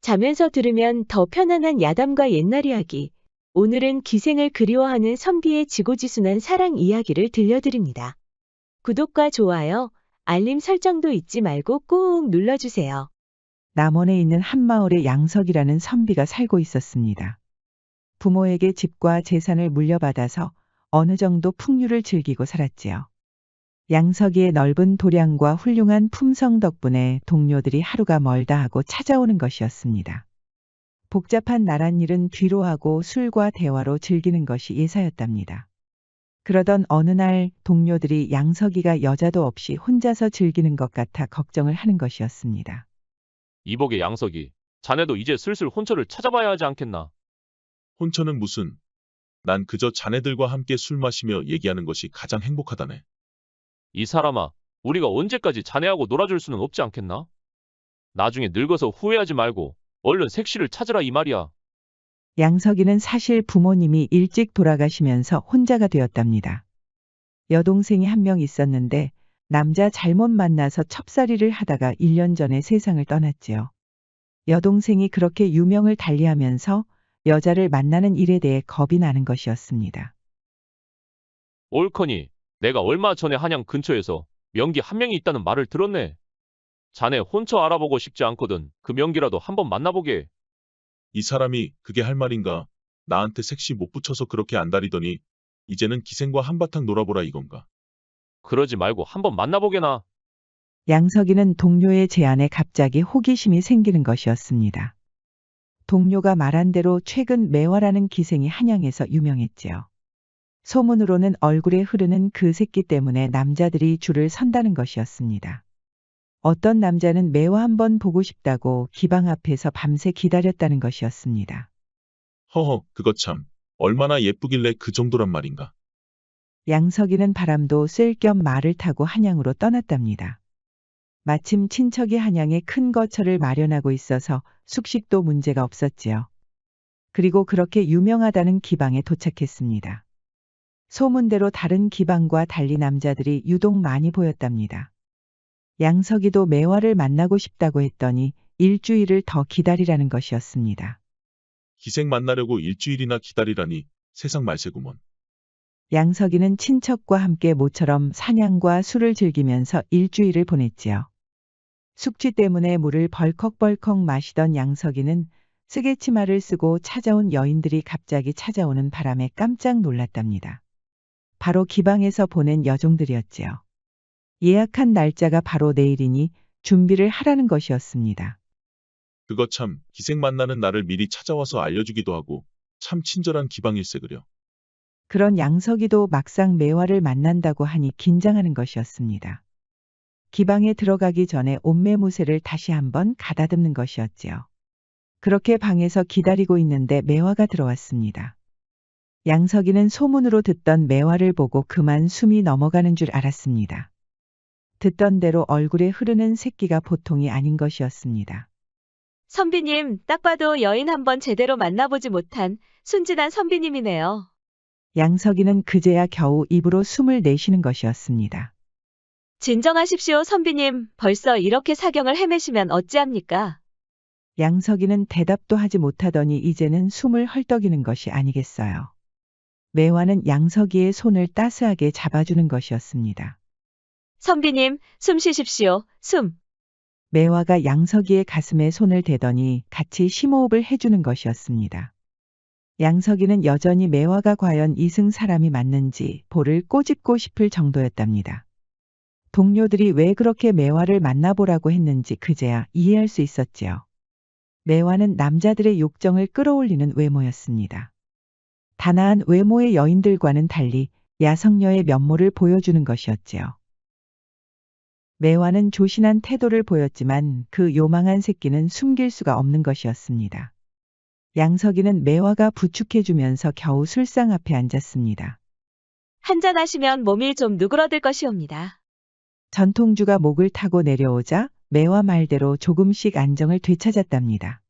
자면서 들으면 더 편안한 야담과 옛날 이야기. 오늘은 기생을 그리워하는 선비의 지고지순한 사랑 이야기를 들려드립니다. 구독과 좋아요, 알림 설정도 잊지 말고 꾹 눌러주세요. 남원에 있는 한 마을에 양석이라는 선비가 살고 있었습니다. 부모에게 집과 재산을 물려받아서 어느 정도 풍류를 즐기고 살았지요. 양석이의 넓은 도량과 훌륭한 품성 덕분에 동료들이 하루가 멀다 하고 찾아오는 것이었습니다. 복잡한 나란 일은 뒤로 하고 술과 대화로 즐기는 것이 예사였답니다. 그러던 어느 날 동료들이 양석이가 여자도 없이 혼자서 즐기는 것 같아 걱정을 하는 것이었습니다. 이복의 양석이, 자네도 이제 슬슬 혼처를 찾아봐야 하지 않겠나? 혼처는 무슨? 난 그저 자네들과 함께 술 마시며 얘기하는 것이 가장 행복하다네. 이 사람아, 우리가 언제까지 자네하고 놀아줄 수는 없지 않겠나? 나중에 늙어서 후회하지 말고 얼른 색시를 찾으라 이 말이야. 양석이는 사실 부모님이 일찍 돌아가시면서 혼자가 되었답니다. 여동생이 한 명 있었는데 남자 잘못 만나서 첩살이를 하다가 1년 전에 세상을 떠났지요. 여동생이 그렇게 유명을 달리하면서 여자를 만나는 일에 대해 겁이 나는 것이었습니다. 옳거니, 내가 얼마 전에 한양 근처에서 명기 한 명이 있다는 말을 들었네. 자네 혼처 알아보고 싶지 않거든 그 명기라도 한번 만나보게. 이 사람이 그게 할 말인가? 나한테 색시 못 붙여서 그렇게 안달이더니 이제는 기생과 한바탕 놀아보라 이건가? 그러지 말고 한번 만나보게나. 양석이는 동료의 제안에 갑자기 호기심이 생기는 것이었습니다. 동료가 말한 대로 최근 매화라는 기생이 한양에서 유명했지요. 소문으로는 얼굴에 흐르는 그 새끼 때문에 남자들이 줄을 선다는 것이었습니다. 어떤 남자는 매화 한번 보고 싶다고 기방 앞에서 밤새 기다렸다는 것이었습니다. 허허, 그거 참. 얼마나 예쁘길래 그 정도란 말인가? 양석이는 바람도 쐴 겸 말을 타고 한양으로 떠났답니다. 마침 친척이 한양에 큰 거처를 마련하고 있어서 숙식도 문제가 없었지요. 그리고 그렇게 유명하다는 기방에 도착했습니다. 소문대로 다른 기방과 달리 남자들이 유독 많이 보였답니다. 양석이도 매화를 만나고 싶다고 했더니 일주일을 더 기다리라는 것이었습니다. 기생 만나려고 일주일이나 기다리라니 세상 말세구먼. 양석이는 친척과 함께 모처럼 사냥과 술을 즐기면서 일주일을 보냈지요. 숙취 때문에 물을 벌컥벌컥 마시던 양석이는 쓰개치마를 쓰고 찾아온 여인들이 갑자기 찾아오는 바람에 깜짝 놀랐답니다. 바로 기방에서 보낸 여종들이었지요. 예약한 날짜가 바로 내일이니 준비를 하라는 것이었습니다. 그거 참, 기생 만나는 날을 미리 찾아와서 알려주기도 하고 참 친절한 기방일세 그려. 그런 양석이도 막상 매화를 만난다고 하니 긴장하는 것이었습니다. 기방에 들어가기 전에 옷매무새를 다시 한번 가다듬는 것이었지요. 그렇게 방에서 기다리고 있는데 매화가 들어왔습니다. 양석이는 소문으로 듣던 매화를 보고 그만 숨이 넘어가는 줄 알았습니다. 듣던 대로 얼굴에 흐르는 새끼가 보통이 아닌 것이었습니다. 선비님, 딱 봐도 여인 한번 제대로 만나보지 못한 순진한 선비님이네요. 양석이는 그제야 겨우 입으로 숨을 내쉬는 것이었습니다. 진정하십시오, 선비님. 벌써 이렇게 사경을 헤매시면 어찌합니까? 양석이는 대답도 하지 못하더니 이제는 숨을 헐떡이는 것이 아니겠어요. 매화는 양석이의 손을 따스하게 잡아주는 것이었습니다. 선비님, 숨 쉬십시오. 숨. 매화가 양석이의 가슴에 손을 대더니 같이 심호흡을 해주는 것이었습니다. 양석이는 여전히 매화가 과연 이승 사람이 맞는지 볼을 꼬집고 싶을 정도였답니다. 동료들이 왜 그렇게 매화를 만나보라고 했는지 그제야 이해할 수 있었지요. 매화는 남자들의 욕정을 끌어올리는 외모였습니다. 단아한 외모의 여인들과는 달리 야성녀의 면모를 보여주는 것이었지요. 매화는 조신한 태도를 보였지만 그 요망한 새끼는 숨길 수가 없는 것이었습니다. 양석이는 매화가 부축해주면서 겨우 술상 앞에 앉았습니다. 한잔하시면 몸이 좀 누그러들 것이옵니다. 전통주가 목을 타고 내려오자 매화 말대로 조금씩 안정을 되찾았답니다.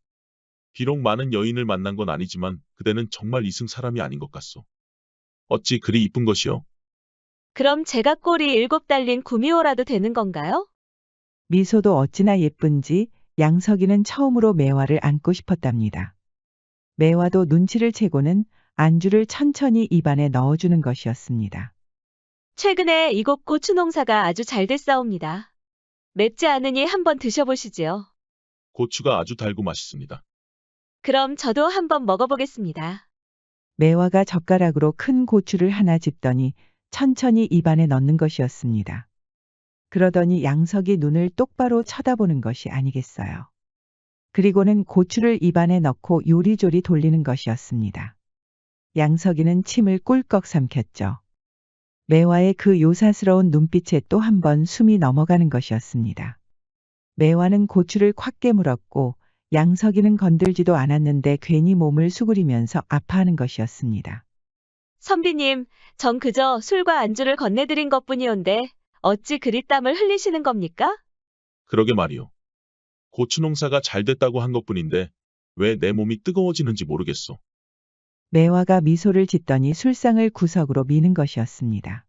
비록 많은 여인을 만난 건 아니지만 그대는 정말 이승 사람이 아닌 것 같소. 어찌 그리 이쁜 것이오? 그럼 제가 꼬리 7 달린 구미호라도 되는 건가요? 미소도 어찌나 예쁜지 양석이는 처음으로 매화를 안고 싶었답니다. 매화도 눈치를 채고는 안주를 천천히 입안에 넣어주는 것이었습니다. 최근에 이곳 고추 농사가 아주 잘 됐사옵니다. 맵지 않으니 한번 드셔보시지요. 고추가 아주 달고 맛있습니다. 그럼 저도 한번 먹어보겠습니다. 매화가 젓가락으로 큰 고추를 하나 집더니 천천히 입안에 넣는 것이었습니다. 그러더니 양석이 눈을 똑바로 쳐다보는 것이 아니겠어요. 그리고는 고추를 입안에 넣고 요리조리 돌리는 것이었습니다. 양석이는 침을 꿀꺽 삼켰죠. 매화의 그 요사스러운 눈빛에 또 한 번 숨이 넘어가는 것이었습니다. 매화는 고추를 콱 깨물었고 양석이는 건들지도 않았는데 괜히 몸을 수그리면서 아파하는 것이었습니다. 선비님, 전 그저 술과 안주를 건네드린 것뿐이온데 어찌 그리 땀을 흘리시는 겁니까? 그러게 말이오. 고추 농사가 잘 됐다고 한 것뿐인데 왜 내 몸이 뜨거워지는지 모르겠소. 매화가 미소를 짓더니 술상을 구석으로 미는 것이었습니다.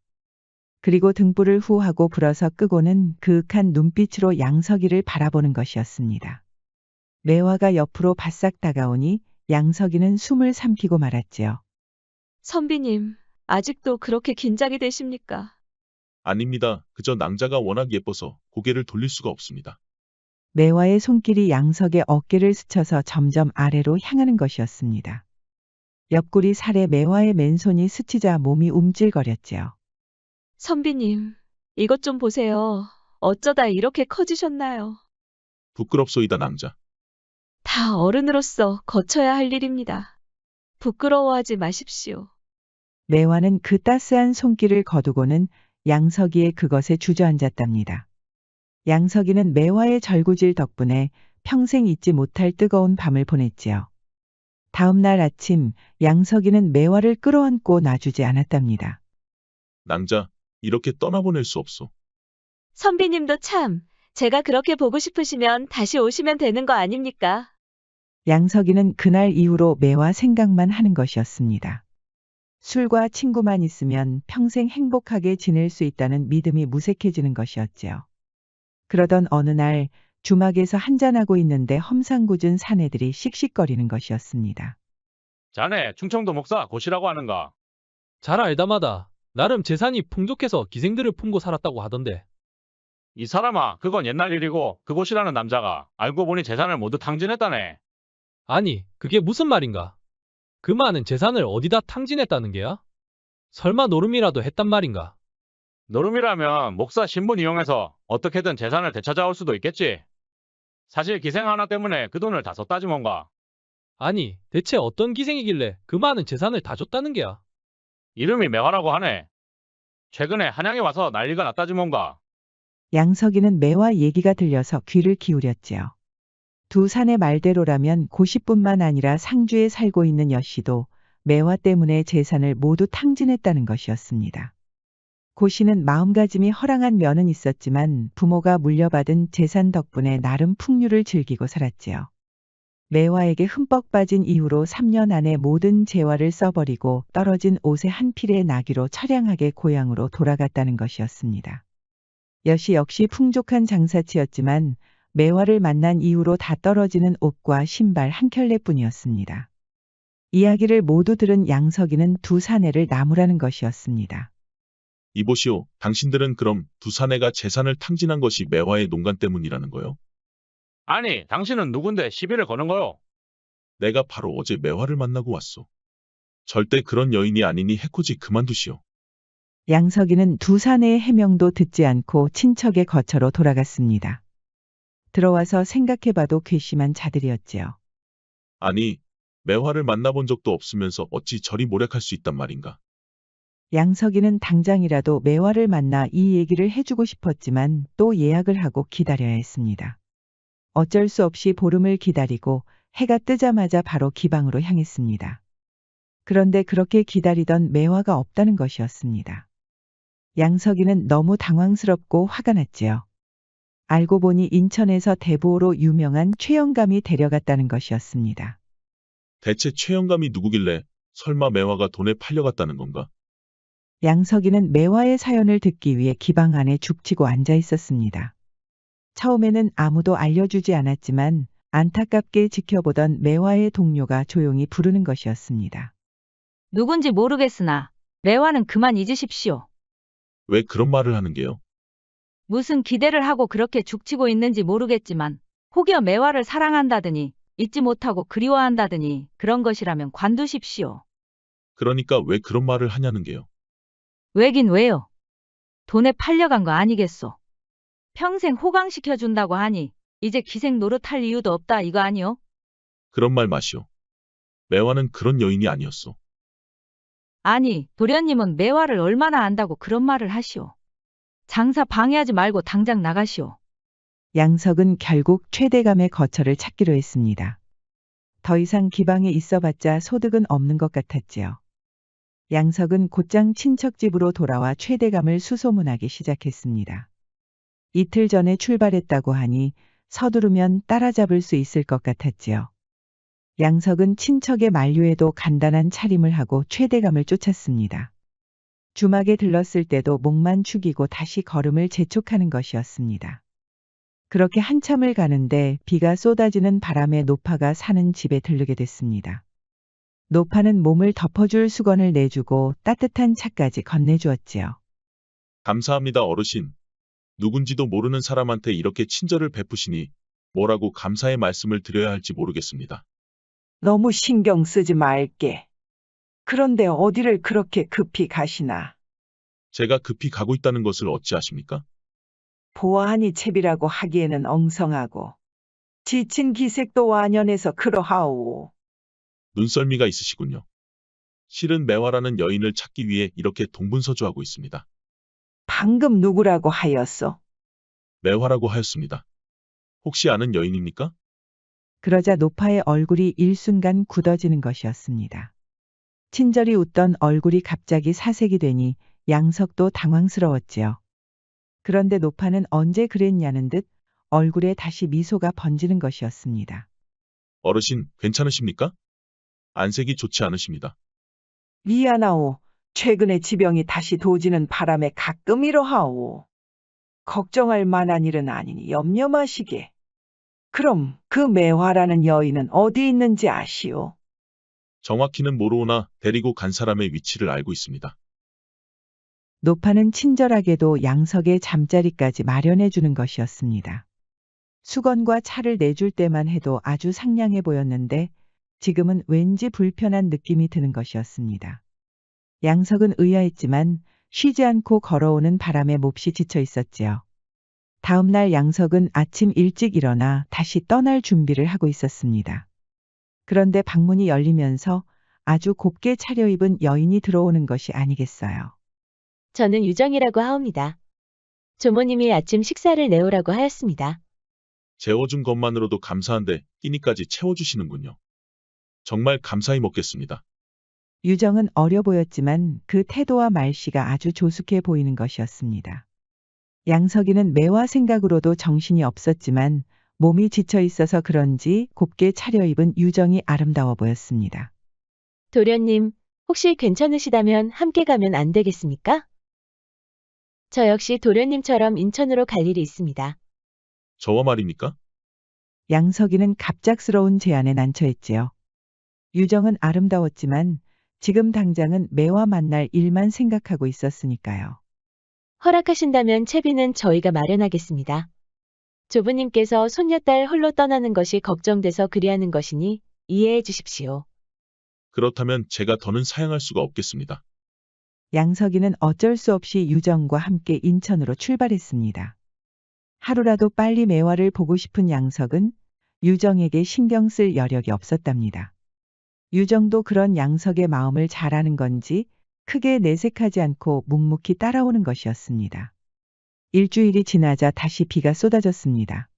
그리고 등불을 후하고 불어서 끄고는 그윽한 눈빛으로 양석이를 바라보는 것이었습니다. 매화가 옆으로 바싹 다가오니 양석이는 숨을 삼키고 말았지요. 선비님, 아직도 그렇게 긴장이 되십니까? 아닙니다. 그저 낭자가 워낙 예뻐서 고개를 돌릴 수가 없습니다. 매화의 손길이 양석의 어깨를 스쳐서 점점 아래로 향하는 것이었습니다. 옆구리 살에 매화의 맨손이 스치자 몸이 움찔거렸지요. 선비님, 이것 좀 보세요. 어쩌다 이렇게 커지셨나요? 부끄럽소이다 낭자. 다 어른으로서 거쳐야 할 일입니다. 부끄러워하지 마십시오. 매화는 그 따스한 손길을 거두고는 양석이의 그것에 주저앉았답니다. 양석이는 매화의 절구질 덕분에 평생 잊지 못할 뜨거운 밤을 보냈지요. 다음 날 아침 양석이는 매화를 끌어안고 놔주지 않았답니다. 낭자, 이렇게 떠나보낼 수 없소. 선비님도 참, 제가 그렇게 보고 싶으시면 다시 오시면 되는 거 아닙니까? 양석이는 그날 이후로 매화 생각만 하는 것이었습니다. 술과 친구만 있으면 평생 행복하게 지낼 수 있다는 믿음이 무색해지는 것이었지요. 그러던 어느 날 주막에서 한잔하고 있는데 험상궂은 사내들이 씩씩거리는 것이었습니다. 자네 충청도 목사 고시라고 하는가? 잘 알다마다 나름 재산이 풍족해서 기생들을 품고 살았다고 하던데. 이 사람아, 그건 옛날 일이고 그 고시라는 남자가 알고 보니 재산을 모두 탕진했다네. 아니, 그게 무슨 말인가? 그 많은 재산을 어디다 탕진했다는 게야? 설마 노름이라도 했단 말인가? 노름이라면 목사 신분 이용해서 어떻게든 재산을 되찾아올 수도 있겠지. 사실 기생 하나 때문에 그 돈을 다 썼다지 뭔가. 아니, 대체 어떤 기생이길래 그 많은 재산을 다 줬다는 게야? 이름이 매화라고 하네. 최근에 한양에 와서 난리가 났다지 뭔가. 양석이는 매화 얘기가 들려서 귀를 기울였지요. 두 사내 말대로라면 고시뿐만 아니라 상주에 살고 있는 여씨도 매화 때문에 재산을 모두 탕진했다는 것이었습니다. 고씨는 마음가짐이 허랑한 면은 있었지만 부모가 물려받은 재산 덕분에 나름 풍류를 즐기고 살았지요. 매화에게 흠뻑 빠진 이후로 3년 안에 모든 재화를 써버리고 떨어진 옷의 한 필의 나귀로 처량하게 고향으로 돌아갔다는 것이었습니다. 여씨 역시 풍족한 장사치였지만 매화를 만난 이후로 다 떨어지는 옷과 신발 한 켤레뿐이었습니다. 이야기를 모두 들은 양석이는 두 사내를 나무라는 것이었습니다. 이보시오, 당신들은 그럼 두 사내가 재산을 탕진한 것이 매화의 농간 때문이라는 거요? 아니, 당신은 누군데 시비를 거는 거요? 내가 바로 어제 매화를 만나고 왔소. 절대 그런 여인이 아니니 해코지 그만두시오. 양석이는 두 사내의 해명도 듣지 않고 친척의 거처로 돌아갔습니다. 들어와서 생각해봐도 괘씸한 자들이었지요. 아니, 매화를 만나본 적도 없으면서 어찌 저리 모략할 수 있단 말인가. 양석이는 당장이라도 매화를 만나 이 얘기를 해주고 싶었지만 또 예약을 하고 기다려야 했습니다. 어쩔 수 없이 보름을 기다리고 해가 뜨자마자 바로 기방으로 향했습니다. 그런데 그렇게 기다리던 매화가 없다는 것이었습니다. 양석이는 너무 당황스럽고 화가 났지요. 알고 보니 인천에서 대보로 유명한 최영감이 데려갔다는 것이었습니다. 대체 최영감이 누구길래 설마 매화가 돈에 팔려갔다는 건가? 양석이는 매화의 사연을 듣기 위해 기방 안에 죽치고 앉아 있었습니다. 처음에는 아무도 알려주지 않았지만 안타깝게 지켜보던 매화의 동료가 조용히 부르는 것이었습니다. 누군지 모르겠으나 매화는 그만 잊으십시오. 왜 그런 말을 하는 게요? 무슨 기대를 하고 그렇게 죽치고 있는지 모르겠지만 혹여 매화를 사랑한다더니 잊지 못하고 그리워한다더니 그런 것이라면 관두십시오. 그러니까 왜 그런 말을 하냐는 게요. 왜긴 왜요? 돈에 팔려간 거 아니겠소. 평생 호강시켜준다고 하니 이제 기생 노릇할 이유도 없다 이거 아니요? 그런 말 마시오. 매화는 그런 여인이 아니었소. 아니, 도련님은 매화를 얼마나 안다고 그런 말을 하시오. 장사 방해하지 말고 당장 나가시오. 양석은 결국 최대감의 거처를 찾기로 했습니다. 더 이상 기방에 있어봤자 소득은 없는 것 같았지요. 양석은 곧장 친척 집으로 돌아와 최대감을 수소문하기 시작했습니다. 이틀 전에 출발했다고 하니 서두르면 따라잡을 수 있을 것 같았지요. 양석은 친척의 만류에도 간단한 차림을 하고 최대감을 쫓았습니다. 주막에 들렀을 때도 목만 축이고 다시 걸음을 재촉하는 것이었습니다. 그렇게 한참을 가는데 비가 쏟아지는 바람에 노파가 사는 집에 들르게 됐습니다. 노파는 몸을 덮어줄 수건을 내주고 따뜻한 차까지 건네주었지요. 감사합니다, 어르신. 누군지도 모르는 사람한테 이렇게 친절을 베푸시니 뭐라고 감사의 말씀을 드려야 할지 모르겠습니다. 너무 신경 쓰지 말게. 그런데 어디를 그렇게 급히 가시나? 제가 급히 가고 있다는 것을 어찌 아십니까? 보아하니 채비라고 하기에는 엉성하고 지친 기색도 완연해서 그러하오. 눈썰미가 있으시군요. 실은 매화라는 여인을 찾기 위해 이렇게 동분서주하고 있습니다. 방금 누구라고 하였소? 매화라고 하였습니다. 혹시 아는 여인입니까? 그러자 노파의 얼굴이 일순간 굳어지는 것이었습니다. 친절히 웃던 얼굴이 갑자기 사색이 되니 양석도 당황스러웠지요. 그런데 노파는 언제 그랬냐는 듯 얼굴에 다시 미소가 번지는 것이었습니다. 어르신, 괜찮으십니까? 안색이 좋지 않으십니다. 미안하오. 최근에 지병이 다시 도지는 바람에 가끔 이러하오. 걱정할 만한 일은 아니니 염려 마시게. 그럼 그 매화라는 여인은 어디 있는지 아시오? 정확히는 모르오나 데리고 간 사람의 위치를 알고 있습니다. 노파는 친절하게도 양석의 잠자리까지 마련해 주는 것이었습니다. 수건과 차를 내줄 때만 해도 아주 상냥해 보였는데 지금은 왠지 불편한 느낌이 드는 것이었습니다. 양석은 의아했지만 쉬지 않고 걸어오는 바람에 몹시 지쳐 있었지요. 다음 날 양석은 아침 일찍 일어나 다시 떠날 준비를 하고 있었습니다. 그런데 방문이 열리면서 아주 곱게 차려입은 여인이 들어오는 것이 아니겠어요. 저는 유정이라고 하옵니다. 조모님이 아침 식사를 내오라고 하였습니다. 재워준 것만으로도 감사한데 끼니까지 채워주시는군요. 정말 감사히 먹겠습니다. 유정은 어려 보였지만 그 태도와 말씨가 아주 조숙해 보이는 것이었습니다. 양석이는 매화 생각으로도 정신이 없었지만 몸이 지쳐 있어서 그런지 곱게 차려입은 유정이 아름다워 보였습니다. 도련님, 혹시 괜찮으시다면 함께 가면 안 되겠습니까? 저 역시 도련님처럼 인천으로 갈 일이 있습니다. 저와 말입니까? 양석이는 갑작스러운 제안에 난처했지요. 유정은 아름다웠지만 지금 당장은 매화 만날 일만 생각하고 있었으니까요. 허락하신다면 채비는 저희가 마련하겠습니다. 조부님께서 손녀딸 홀로 떠나는 것이 걱정돼서 그리하는 것이니 이해해 주십시오. 그렇다면 제가 더는 사양할 수가 없겠습니다. 양석이는 어쩔 수 없이 유정과 함께 인천으로 출발했습니다. 하루라도 빨리 매화를 보고 싶은 양석은 유정에게 신경 쓸 여력이 없었답니다. 유정도 그런 양석의 마음을 잘 아는 건지 크게 내색하지 않고 묵묵히 따라오는 것이었습니다. 일주일이 지나자 다시 비가 쏟아졌습니다.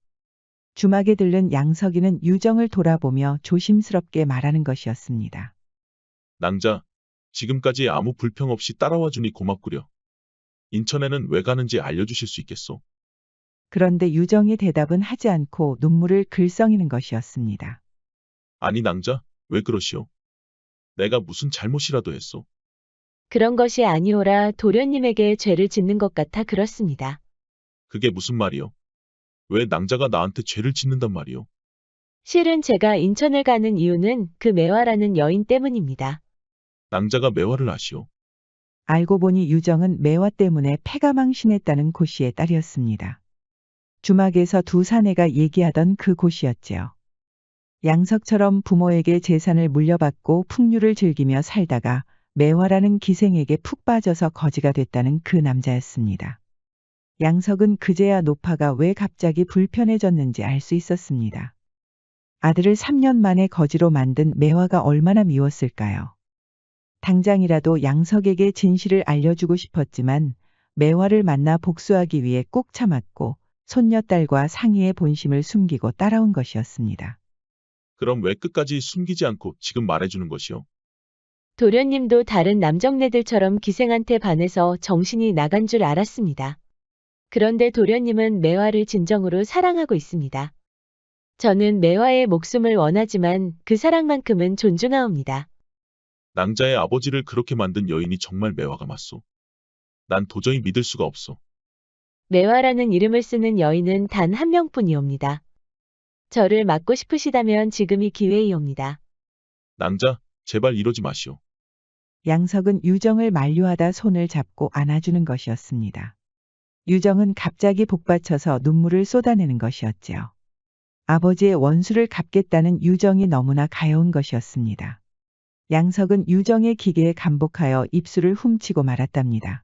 주막에 들른 양석이는 유정을 돌아보며 조심스럽게 말하는 것이었습니다. 낭자, 지금까지 아무 불평 없이 따라와 주니 고맙구려. 인천에는 왜 가는지 알려주실 수 있겠소? 그런데 유정이 대답은 하지 않고 눈물을 글썽이는 것이었습니다. 아니 낭자, 왜 그러시오? 내가 무슨 잘못이라도 했소? 그런 것이 아니오라 도련님에게 죄를 짓는 것 같아 그렇습니다. 그게 무슨 말이오? 왜 낭자가 나한테 죄를 짓는단 말이오? 실은 제가 인천을 가는 이유는 그 매화라는 여인 때문입니다. 낭자가 매화를 아시오? 알고 보니 유정은 매화 때문에 패가망신했다는 고씨의 딸이었습니다. 주막에서 두 사내가 얘기하던 그 고씨였지요. 양석처럼 부모에게 재산을 물려받고 풍류를 즐기며 살다가 매화라는 기생에게 푹 빠져서 거지가 됐다는 그 남자였습니다. 양석은 그제야 노파가 왜 갑자기 불편해졌는지 알 수 있었습니다. 아들을 3년 만에 거지로 만든 매화가 얼마나 미웠을까요? 당장이라도 양석에게 진실을 알려주고 싶었지만 매화를 만나 복수하기 위해 꼭 참았고 손녀딸과 상의의 본심을 숨기고 따라온 것이었습니다. 그럼 왜 끝까지 숨기지 않고 지금 말해주는 것이오? 도련님도 다른 남정네들처럼 기생한테 반해서 정신이 나간 줄 알았습니다. 그런데 도련님은 매화를 진정으로 사랑하고 있습니다. 저는 매화의 목숨을 원하지만 그 사랑만큼은 존중하옵니다. 낭자의 아버지를 그렇게 만든 여인이 정말 매화가 맞소. 난 도저히 믿을 수가 없어. 매화라는 이름을 쓰는 여인은 단 한 명뿐이옵니다. 저를 맞고 싶으시다면 지금이 기회이옵니다. 낭자, 제발 이러지 마시오. 양석은 유정을 만류하다 손을 잡고 안아주는 것이었습니다. 유정은 갑자기 복받쳐서 눈물을 쏟아내는 것이었지요. 아버지의 원수를 갚겠다는 유정이 너무나 가여운 것이었습니다. 양석은 유정의 기계에 감복하여 입술을 훔치고 말았답니다.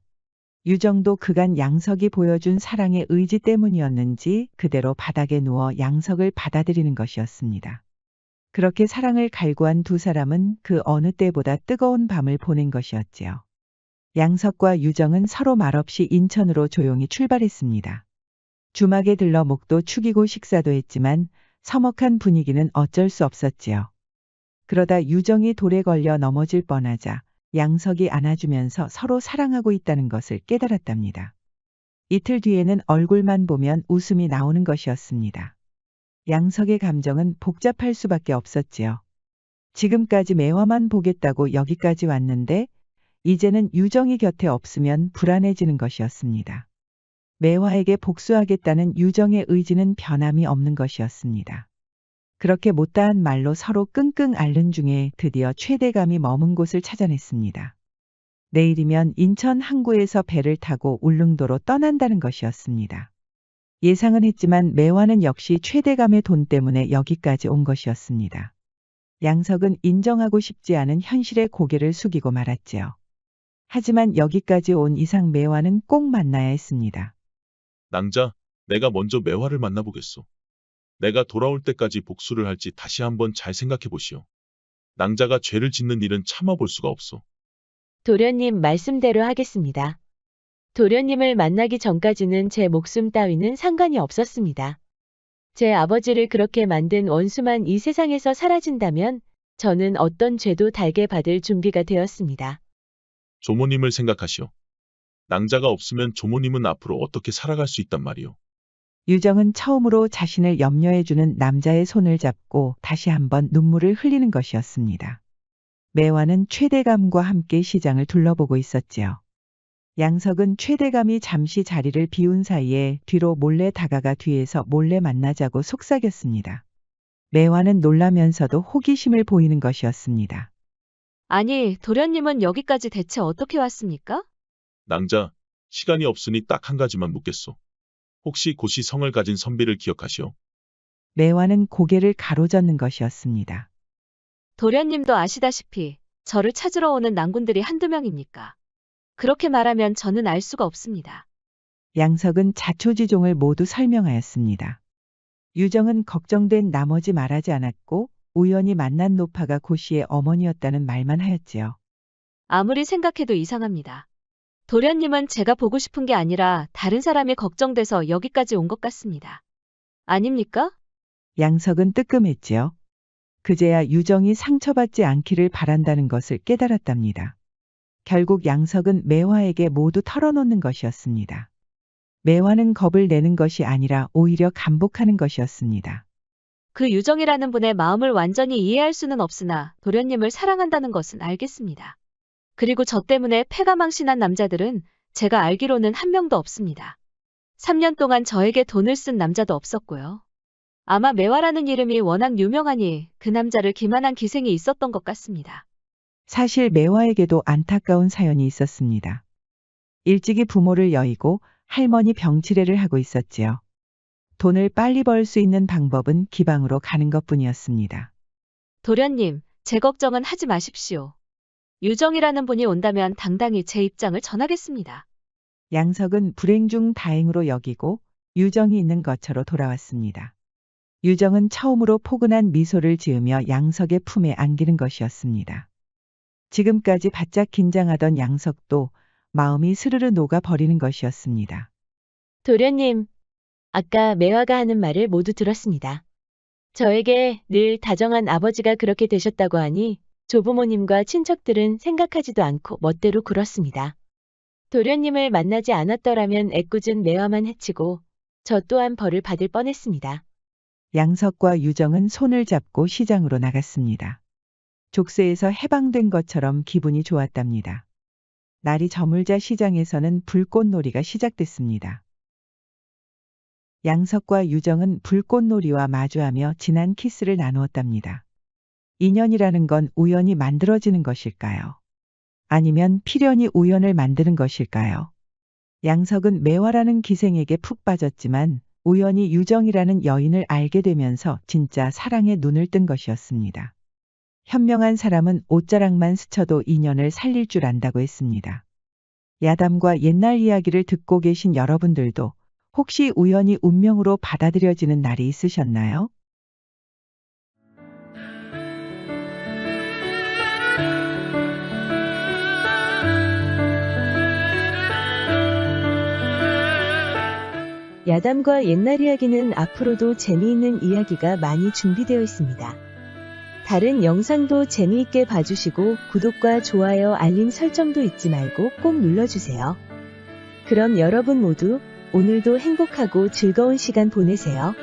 유정도 그간 양석이 보여준 사랑의 의지 때문이었는지 그대로 바닥에 누워 양석을 받아들이는 것이었습니다. 그렇게 사랑을 갈구한 두 사람은 그 어느 때보다 뜨거운 밤을 보낸 것이었지요. 양석과 유정은 서로 말없이 인천으로 조용히 출발했습니다. 주막에 들러 목도 축이고 식사도 했지만 서먹한 분위기는 어쩔 수 없었지요. 그러다 유정이 돌에 걸려 넘어질 뻔하자 양석이 안아주면서 서로 사랑하고 있다는 것을 깨달았답니다. 이틀 뒤에는 얼굴만 보면 웃음이 나오는 것이었습니다. 양석의 감정은 복잡할 수밖에 없었지요. 지금까지 매화만 보겠다고 여기까지 왔는데 이제는 유정이 곁에 없으면 불안해지는 것이었습니다. 매화에게 복수하겠다는 유정의 의지는 변함이 없는 것이었습니다. 그렇게 못다한 말로 서로 끙끙 앓는 중에 드디어 최대감이 머문 곳을 찾아냈습니다. 내일이면 인천 항구에서 배를 타고 울릉도로 떠난다는 것이었습니다. 예상은 했지만 매화는 역시 최대감의 돈 때문에 여기까지 온 것이었습니다. 양석은 인정하고 싶지 않은 현실에 고개를 숙이고 말았지요. 하지만 여기까지 온 이상 매화는 꼭 만나야 했습니다. 낭자, 내가 먼저 매화를 만나보겠소. 내가 돌아올 때까지 복수를 할지 다시 한번 잘 생각해 보시오. 낭자가 죄를 짓는 일은 참아볼 수가 없소. 도련님 말씀대로 하겠습니다. 도련님을 만나기 전까지는 제 목숨 따위는 상관이 없었습니다. 제 아버지를 그렇게 만든 원수만 이 세상에서 사라진다면 저는 어떤 죄도 달게 받을 준비가 되었습니다. 조모님을 생각하시오. 낭자가 없으면 조모님은 앞으로 어떻게 살아갈 수 있단 말이오. 유정은 처음으로 자신을 염려해주는 남자의 손을 잡고 다시 한번 눈물을 흘리는 것이었습니다. 매화는 최대감과 함께 시장을 둘러보고 있었지요. 양석은 최대감이 잠시 자리를 비운 사이에 뒤로 몰래 다가가 뒤에서 몰래 만나자고 속삭였습니다. 매화는 놀라면서도 호기심을 보이는 것이었습니다. 아니, 도련님은 여기까지 대체 어떻게 왔습니까? 낭자, 시간이 없으니 딱 한 가지만 묻겠소. 혹시 고시 성을 가진 선비를 기억하시오? 매화는 고개를 가로젓는 것이었습니다. 도련님도 아시다시피 저를 찾으러 오는 난군들이 한두 명입니까? 그렇게 말하면 저는 알 수가 없습니다. 양석은 자초지종을 모두 설명하였습니다. 유정은 걱정된 나머지 말하지 않았고 우연히 만난 노파가 고씨의 어머니였다는 말만 하였지요. 아무리 생각해도 이상합니다. 도련님은 제가 보고 싶은 게 아니라 다른 사람이 걱정돼서 여기까지 온 것 같습니다. 아닙니까? 양석은 뜨끔했지요. 그제야 유정이 상처받지 않기를 바란다는 것을 깨달았답니다. 결국 양석은 매화에게 모두 털어놓는 것이었습니다. 매화는 겁을 내는 것이 아니라 오히려 감복하는 것이었습니다. 그 유정이라는 분의 마음을 완전히 이해할 수는 없으나 도련님을 사랑한다는 것은 알겠습니다. 그리고 저 때문에 패가 망신한 남자들은 제가 알기로는 한 명도 없습니다. 3년 동안 저에게 돈을 쓴 남자도 없었고요. 아마 매화라는 이름이 워낙 유명하니 그 남자를 기만한 기생이 있었던 것 같습니다. 사실 매화에게도 안타까운 사연이 있었습니다. 일찍이 부모를 여의고 할머니 병치레를 하고 있었지요. 돈을 빨리 벌 수 있는 방법은 기방으로 가는 것뿐이었습니다. 도련님, 제 걱정은 하지 마십시오. 유정이라는 분이 온다면 당당히 제 입장을 전하겠습니다. 양석은 불행 중 다행으로 여기고 유정이 있는 거처로 돌아왔습니다. 유정은 처음으로 포근한 미소를 지으며 양석의 품에 안기는 것이었습니다. 지금까지 바짝 긴장하던 양석도 마음이 스르르 녹아 버리는 것이었습니다. 도련님, 아까 매화가 하는 말을 모두 들었습니다. 저에게 늘 다정한 아버지가 그렇게 되셨다고 하니 조부모님과 친척들은 생각하지도 않고 멋대로 굴었습니다. 도련님을 만나지 않았더라면 애꿎은 매화만 해치고 저 또한 벌을 받을 뻔했습니다. 양석과 유정은 손을 잡고 시장으로 나갔습니다. 족쇄에서 해방된 것처럼 기분이 좋았답니다. 날이 저물자 시장에서는 불꽃놀이가 시작됐습니다. 양석과 유정은 불꽃놀이와 마주하며 진한 키스를 나누었답니다. 인연이라는 건 우연히 만들어지는 것일까요? 아니면 필연이 우연을 만드는 것일까요? 양석은 매화라는 기생에게 푹 빠졌지만 우연히 유정이라는 여인을 알게 되면서 진짜 사랑에 눈을 뜬 것이었습니다. 현명한 사람은 옷자락만 스쳐도 인연을 살릴 줄 안다고 했습니다. 야담과 옛날 이야기를 듣고 계신 여러분들도 혹시 우연히 운명으로 받아들여지는 날이 있으셨나요? 야담과 옛날 이야기는 앞으로도 재미있는 이야기가 많이 준비되어 있습니다. 다른 영상도 재미있게 봐주시고 구독과 좋아요, 알림 설정도 잊지 말고 꼭 눌러주세요. 그럼 여러분 모두 오늘도 행복하고 즐거운 시간 보내세요.